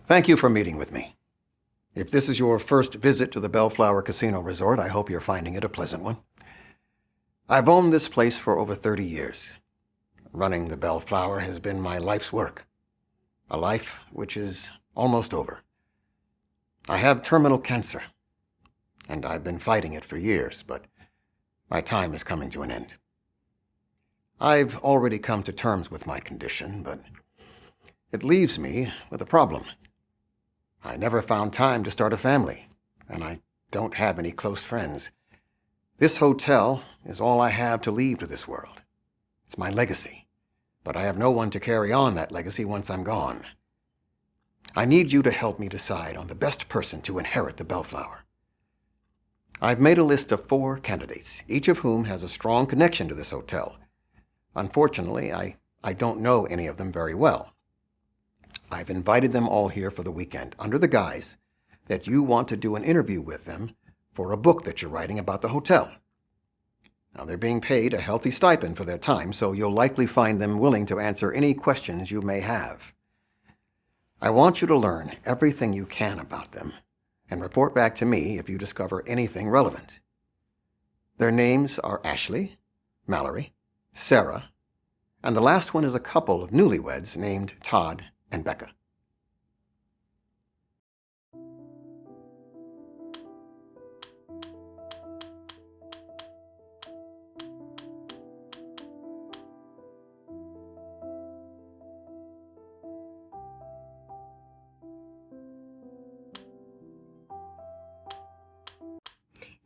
Thank you for meeting with me. If this is your first visit to the Bellflower Casino Resort, I hope you're finding it a pleasant one. I've owned this place for over 30 years. Running the Bellflower has been my life's work. A life which is almost over. I have terminal cancer, and I've been fighting it for years, but my time is coming to an end. I've already come to terms with my condition, but it leaves me with a problem. I never found time to start a family, and I don't have any close friends. This hotel is all I have to leave to this world. It's my legacy, but I have no one to carry on that legacy once I'm gone. I need you to help me decide on the best person to inherit the Bellflower. I've made a list of 4 candidates, each of whom has a strong connection to this hotel. Unfortunately, I don't know any of them very well. I've invited them all here for the weekend, under the guise that you want to do an interview with them for a book that you're writing about the hotel. Now, they're being paid a healthy stipend for their time, so you'll likely find them willing to answer any questions you may have. I want you to learn everything you can about them and report back to me if you discover anything relevant. Their names are Ashley, Mallory, Sarah, and the last one is a couple of newlyweds named Todd and Becca.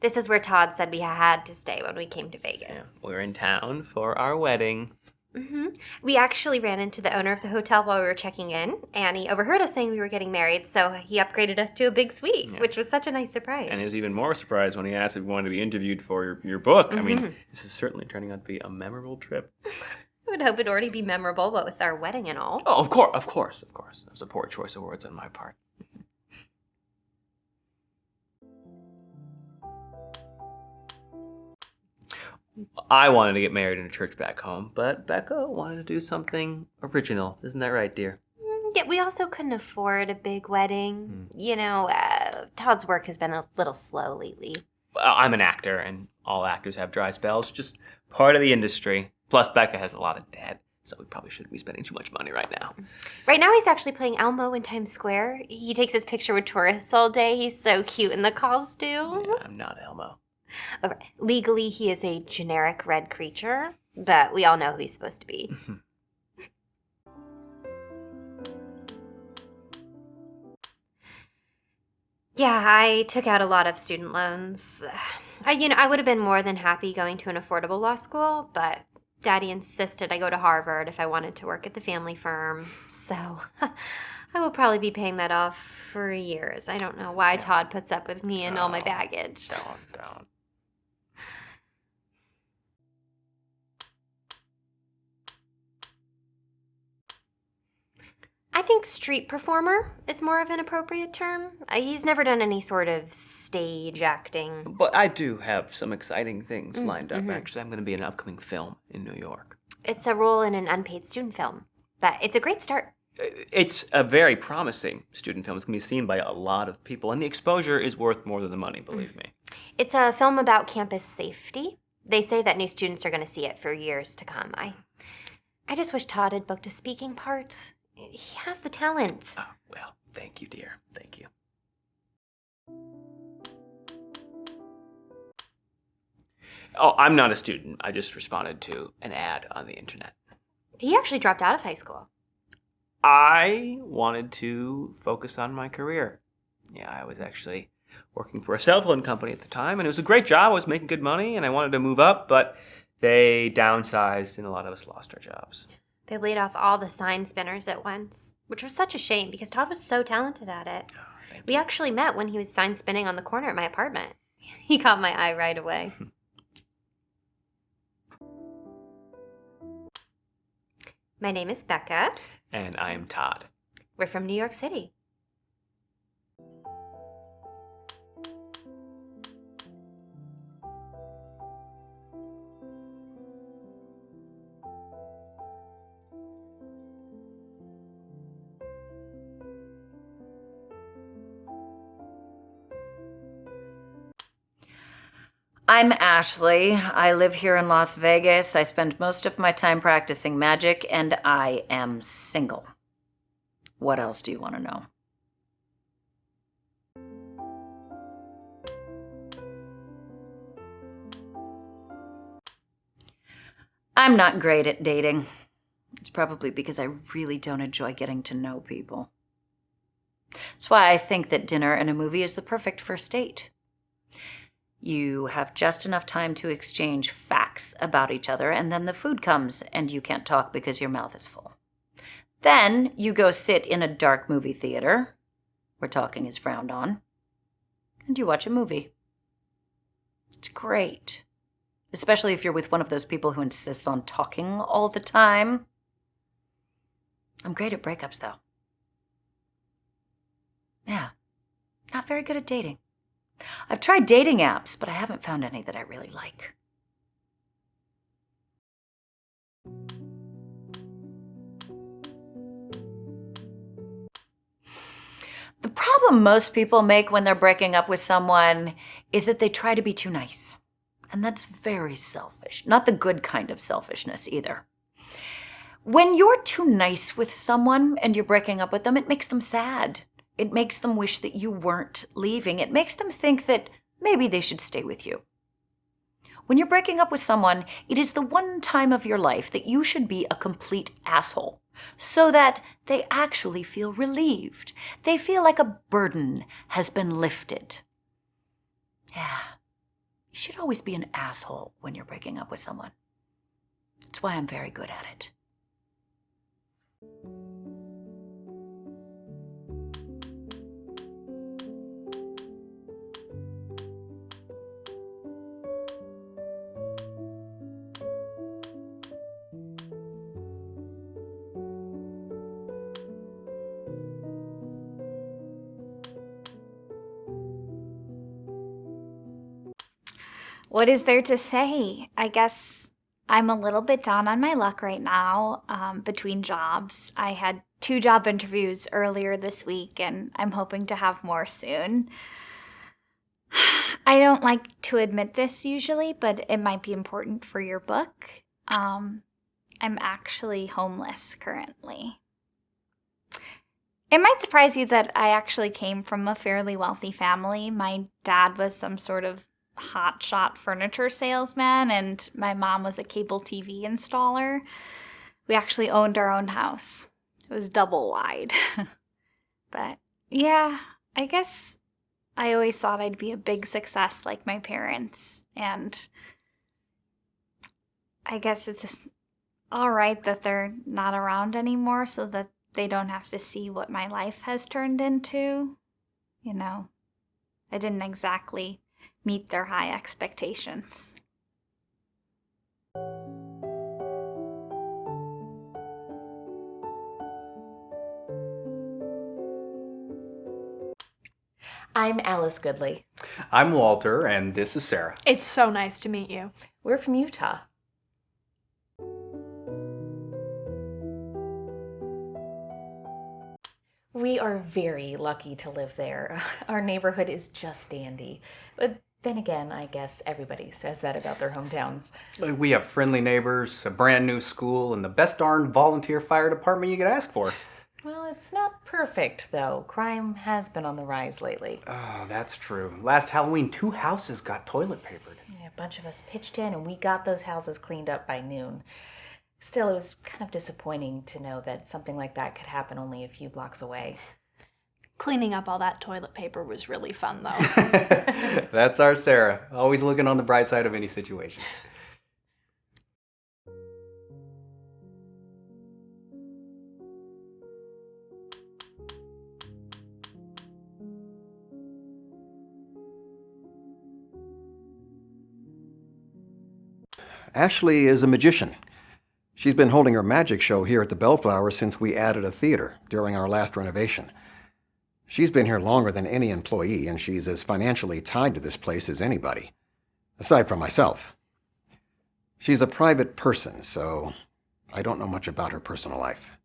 This is where Todd said we had to stay when we came to Vegas. Yeah, we're in town for our wedding. We actually ran into the owner of the hotel while we were checking in, and he overheard us saying we were getting married, so he upgraded us to a big suite, which was such a nice surprise. And he was even more surprised when he asked if we wanted to be interviewed for your book. I mean, this is certainly turning out to be a memorable trip. I would hope it'd already be memorable, what with our wedding and all. Oh, of course. That was a poor choice of words on my part. I wanted to get married in a church back home, but Becca wanted to do something original. Isn't that right, dear? Yeah, we also couldn't afford a big wedding. You know, Todd's work has been a little slow lately. I'm an actor, and all actors have dry spells. Just part of the industry. Plus, Becca has a lot of debt, so we probably shouldn't be spending too much money right now. Right now, he's actually playing Elmo in Times Square. He takes his picture with tourists all day. He's so cute in the costume. Yeah, I'm not Elmo. Okay. Legally, he is a generic red creature, but we all know who he's supposed to be. Yeah, I took out a lot of student loans. I would have been more than happy going to an affordable law school, but Daddy insisted I go to Harvard if I wanted to work at the family firm. So I will probably be paying that off for years. I don't know why Todd puts up with me and all my baggage. Don't. I think street performer is more of an appropriate term. He's never done any sort of stage acting. But I do have some exciting things lined up. Actually, I'm going to be in an upcoming film in New York. It's a role in an unpaid student film, but it's a great start. It's a very promising student film. It's going to be seen by a lot of people, and the exposure is worth more than the money, believe me. It's a film about campus safety. They say that new students are going to see it for years to come. I just wish Todd had booked a speaking part. He has the talent. Oh, well, thank you, dear. Thank you. Oh, I'm not a student. I just responded to an ad on the internet. He actually dropped out of high school. I wanted to focus on my career. Yeah, I was actually working for a cell phone company at the time, and it was a great job. I was making good money, and I wanted to move up, but they downsized, and a lot of us lost our jobs. They laid off all the sign spinners at once, which was such a shame because Todd was so talented at it. Oh, We actually met when he was sign spinning on the corner at my apartment. He caught my eye right away. My name is Becca. And I'm Todd. We're from New York City. I'm Ashley. I live here in Las Vegas. I spend most of my time practicing magic, and I am single. What else do you want to know? I'm not great at dating. It's probably because I really don't enjoy getting to know people. That's why I think that dinner and a movie is the perfect first date. You have just enough time to exchange facts about each other, and then the food comes and you can't talk because your mouth is full. Then you go sit in a dark movie theater, where talking is frowned on, and you watch a movie. It's great, especially if you're with one of those people who insists on talking all the time. I'm great at breakups, though. Yeah, not very good at dating. I've tried dating apps, but I haven't found any that I really like. The problem most people make when they're breaking up with someone is that they try to be too nice. And that's very selfish. Not the good kind of selfishness either. When you're too nice with someone and you're breaking up with them, it makes them sad. It makes them wish that you weren't leaving. It makes them think that maybe they should stay with you. When you're breaking up with someone, it is the one time of your life that you should be a complete asshole, so that they actually feel relieved. They feel like a burden has been lifted. Yeah, you should always be an asshole when you're breaking up with someone. That's why I'm very good at it. What is there to say? I guess I'm a little bit down on my luck right now between jobs. I had 2 job interviews earlier this week, and I'm hoping to have more soon. I don't like to admit this usually, but it might be important for your book. I'm actually homeless currently. It might surprise you that I actually came from a fairly wealthy family. My dad was some sort of hotshot furniture salesman, and my mom was a cable TV installer. We actually owned our own house. It was double wide. But yeah, I guess I always thought I'd be a big success like my parents, and I guess it's just all right that they're not around anymore so that they don't have to see what my life has turned into. You know, I didn't exactly meet their high expectations. I'm Alice Goodley. I'm Walter, and this is Sarah. It's so nice to meet you. We're from Utah. We are very lucky to live there. Our neighborhood is just dandy. But then again, I guess everybody says that about their hometowns. We have friendly neighbors, a brand new school, and the best darn volunteer fire department you could ask for. Well, it's not perfect, though. Crime has been on the rise lately. Oh, that's true. Last Halloween, 2 houses got toilet papered. Yeah, a bunch of us pitched in, and we got those houses cleaned up by noon. Still, it was kind of disappointing to know that something like that could happen only a few blocks away. Cleaning up all that toilet paper was really fun, though. That's our Sarah, always looking on the bright side of any situation. Ashley is a magician. She's been holding her magic show here at the Bellflower since we added a theater during our last renovation. She's been here longer than any employee, and she's as financially tied to this place as anybody, aside from myself. She's a private person, so I don't know much about her personal life.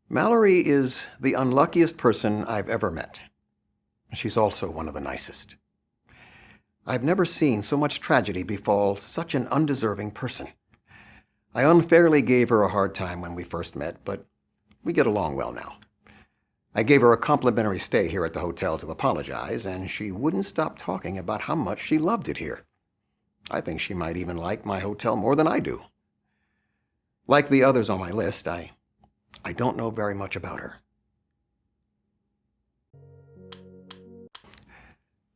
Mallory is the unluckiest person I've ever met. She's also one of the nicest. I've never seen so much tragedy befall such an undeserving person. I unfairly gave her a hard time when we first met, but we get along well now. I gave her a complimentary stay here at the hotel to apologize, and she wouldn't stop talking about how much she loved it here. I think she might even like my hotel more than I do. Like the others on my list, I don't know very much about her.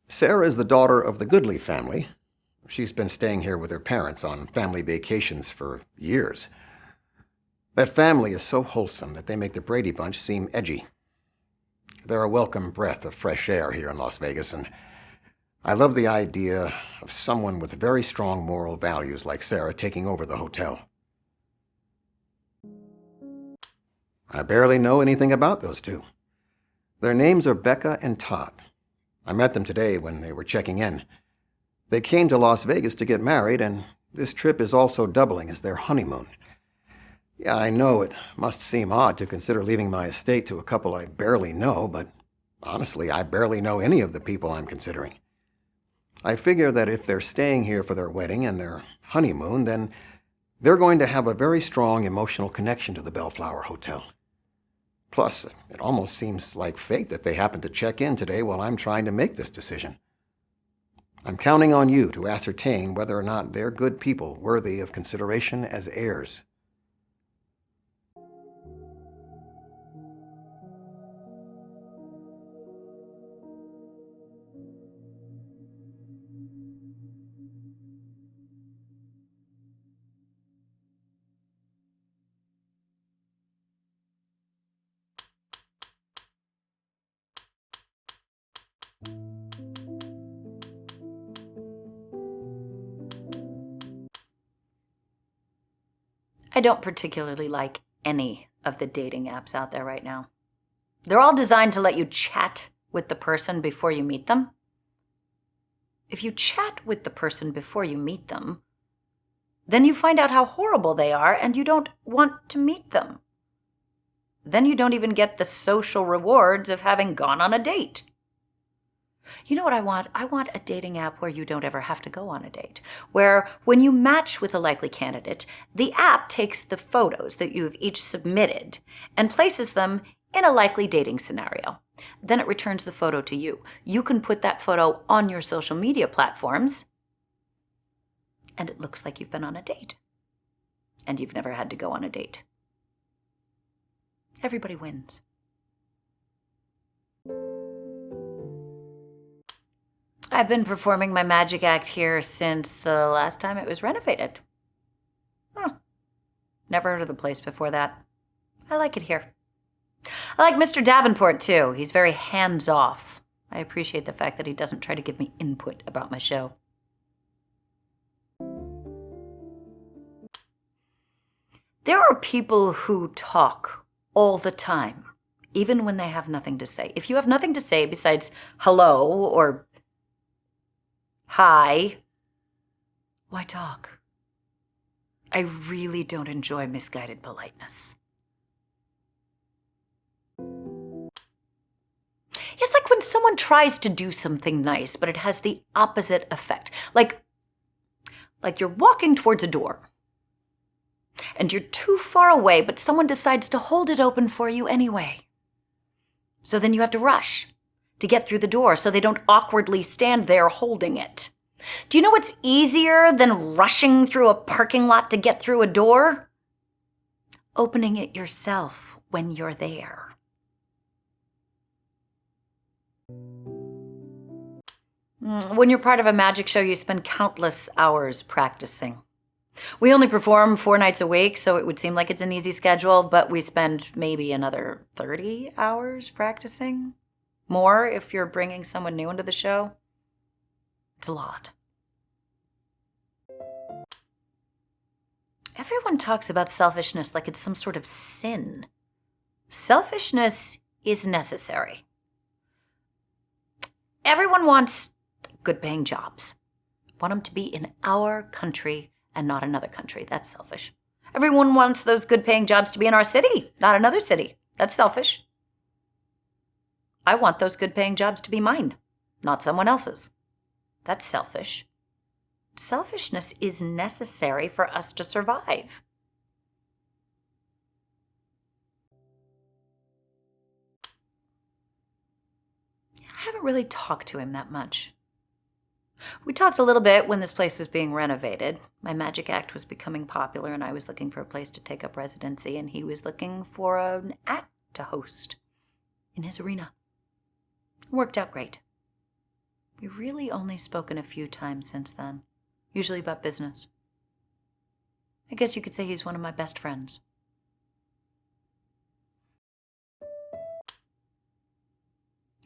Sarah is the daughter of the Goodley family. She's been staying here with her parents on family vacations for years. That family is so wholesome that they make the Brady Bunch seem edgy. They're a welcome breath of fresh air here in Las Vegas, and I love the idea of someone with very strong moral values like Sarah taking over the hotel. I barely know anything about those two. Their names are Becca and Todd. I met them today when they were checking in. They came to Las Vegas to get married, and this trip is also doubling as their honeymoon. Yeah, I know it must seem odd to consider leaving my estate to a couple I barely know, but honestly, I barely know any of the people I'm considering. I figure that if they're staying here for their wedding and their honeymoon, then they're going to have a very strong emotional connection to the Bellflower Hotel. Plus, it almost seems like fate that they happened to check in today while I'm trying to make this decision. I'm counting on you to ascertain whether or not they're good people worthy of consideration as heirs. I don't particularly like any of the dating apps out there right now. They're all designed to let you chat with the person before you meet them. If you chat with the person before you meet them, then you find out how horrible they are and you don't want to meet them. Then you don't even get the social rewards of having gone on a date. You know what I want? I want a dating app where you don't ever have to go on a date. Where when you match with a likely candidate, the app takes the photos that you've each submitted and places them in a likely dating scenario. Then it returns the photo to you. You can put that photo on your social media platforms, and it looks like you've been on a date. And you've never had to go on a date. Everybody wins. I've been performing my magic act here since the last time it was renovated. Never heard of the place before that. I like it here. I like Mr. Davenport, too. He's very hands-off. I appreciate the fact that he doesn't try to give me input about my show. There are people who talk all the time, even when they have nothing to say. If you have nothing to say besides hello or hi, why talk? I really don't enjoy misguided politeness. It's like when someone tries to do something nice, but it has the opposite effect. Like you're walking towards a door, and you're too far away, but someone decides to hold it open for you anyway. So then you have to rush to get through the door so they don't awkwardly stand there holding it. Do you know what's easier than rushing through a parking lot to get through a door? Opening it yourself when you're there. When you're part of a magic show, you spend countless hours practicing. We only perform 4 nights a week, so it would seem like it's an easy schedule, but we spend maybe another 30 hours practicing. More if you're bringing someone new into the show. It's a lot. Everyone talks about selfishness like it's some sort of sin. Selfishness is necessary. Everyone wants good-paying jobs. Want them to be in our country and not another country. That's selfish. Everyone wants those good-paying jobs to be in our city, not another city. That's selfish. I want those good-paying jobs to be mine, not someone else's. That's selfish. Selfishness is necessary for us to survive. I haven't really talked to him that much. We talked a little bit when this place was being renovated. My magic act was becoming popular, and I was looking for a place to take up residency, and he was looking for an act to host in his arena. It worked out great. We've really only spoken a few times since then, usually about business. I guess you could say he's one of my best friends.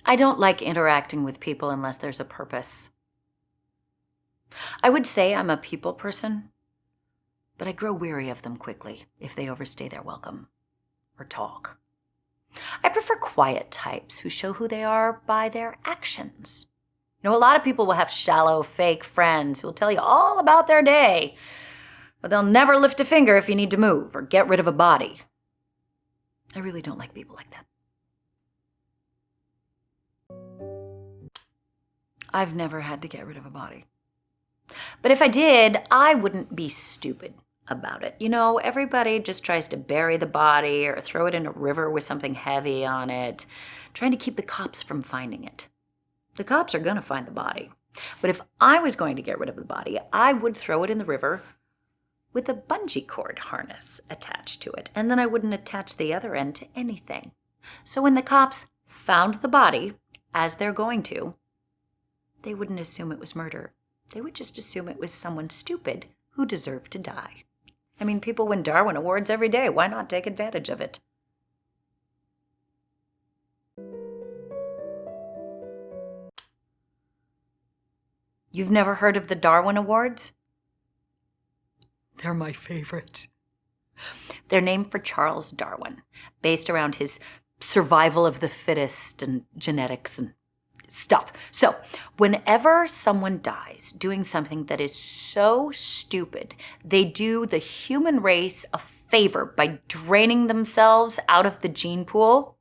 I don't like interacting with people unless there's a purpose. I would say I'm a people person, but I grow weary of them quickly if they overstay their welcome or talk. I prefer quiet types who show who they are by their actions. You know, a lot of people will have shallow, fake friends who will tell you all about their day, but they'll never lift a finger if you need to move or get rid of a body. I really don't like people like that. I've never had to get rid of a body. But if I did, I wouldn't be stupid about it. You know, everybody just tries to bury the body or throw it in a river with something heavy on it, trying to keep the cops from finding it. The cops are going to find the body. But if I was going to get rid of the body, I would throw it in the river with a bungee cord harness attached to it, and then I wouldn't attach the other end to anything. So when the cops found the body, as they're going to, they wouldn't assume it was murder. They would just assume it was someone stupid who deserved to die. I mean, people win Darwin Awards every day. Why not take advantage of it? You've never heard of the Darwin Awards? They're my favorite. They're named for Charles Darwin, based around his survival of the fittest and genetics and stuff. So, whenever someone dies doing something that is so stupid, they do the human race a favor by draining themselves out of the gene pool,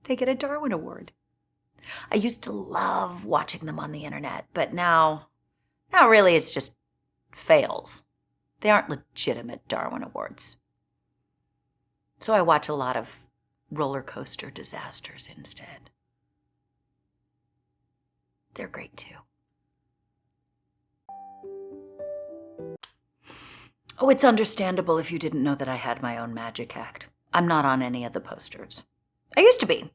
they get a Darwin Award. I used to love watching them on the internet, but now really it's just fails. They aren't legitimate Darwin Awards. So I watch a lot of roller coaster disasters instead. They're great too. Oh, it's understandable if you didn't know that I had my own magic act. I'm not on any of the posters. I used to be,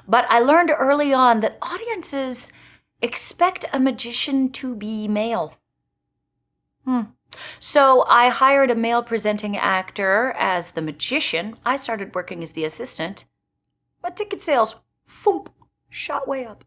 but I learned early on that audiences expect a magician to be male. So I hired a male presenting actor as the magician. I started working as the assistant. But ticket sales, foomp, shot way up.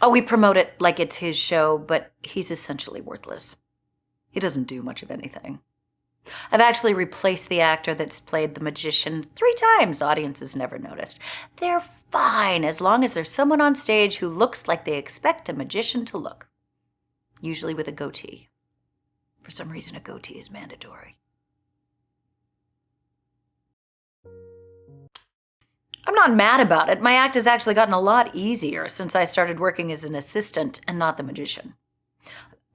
Oh, we promote it like it's his show, but he's essentially worthless. He doesn't do much of anything. I've actually replaced the actor that's played the magician 3 times. Audiences never noticed. They're fine as long as there's someone on stage who looks like they expect a magician to look. Usually with a goatee. For some reason, a goatee is mandatory. I'm not mad about it. My act has actually gotten a lot easier since I started working as an assistant and not the magician.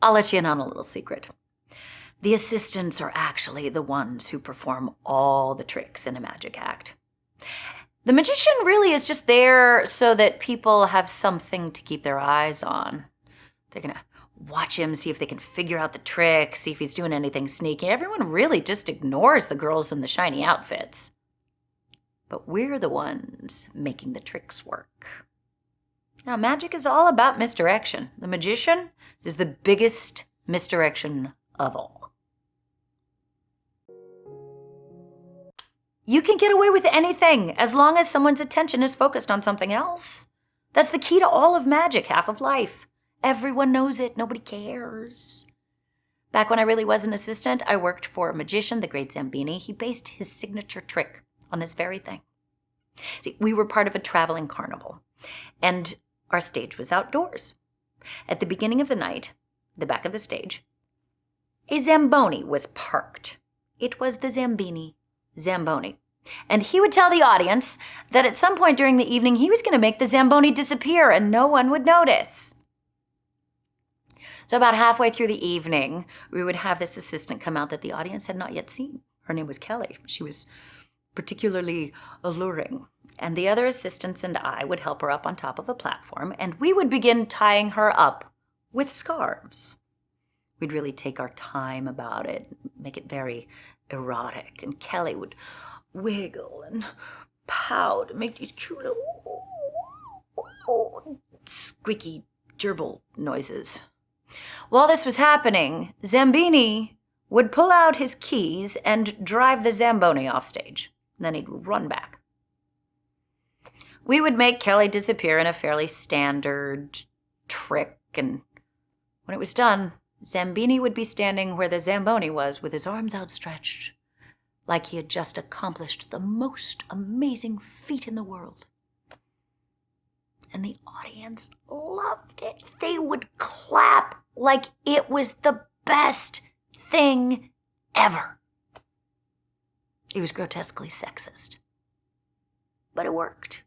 I'll let you in on a little secret. The assistants are actually the ones who perform all the tricks in a magic act. The magician really is just there so that people have something to keep their eyes on. They're going to watch him, see if they can figure out the trick, see if he's doing anything sneaky. Everyone really just ignores the girls in the shiny outfits. But we're the ones making the tricks work. Now, magic is all about misdirection. The magician is the biggest misdirection of all. You can get away with anything as long as someone's attention is focused on something else. That's the key to all of magic, half of life. Everyone knows it. Nobody cares. Back when I really was an assistant, I worked for a magician, the great Zambini. He based his signature trick on this very thing. See, we were part of a traveling carnival. And our stage was outdoors. At the beginning of the night, the back of the stage, a Zamboni was parked. It was the Zamboni. And he would tell the audience that at some point during the evening, he was going to make the Zamboni disappear and no one would notice. So about halfway through the evening, we would have this assistant come out that the audience had not yet seen. Her name was Kelly. She was particularly alluring. And the other assistants and I would help her up on top of a platform, and we would begin tying her up with scarves. We'd really take our time about it, make it very erotic, and Kelly would wiggle and pout and make these cute little squeaky gerbil noises. While this was happening, Zambini would pull out his keys and drive the Zamboni off stage. Then he'd run back. We would make Kelly disappear in a fairly standard trick, and when it was done, Zambini would be standing where the Zamboni was with his arms outstretched, like he had just accomplished the most amazing feat in the world. And the audience loved it. They would clap like it was the best thing ever. It was grotesquely sexist, but it worked.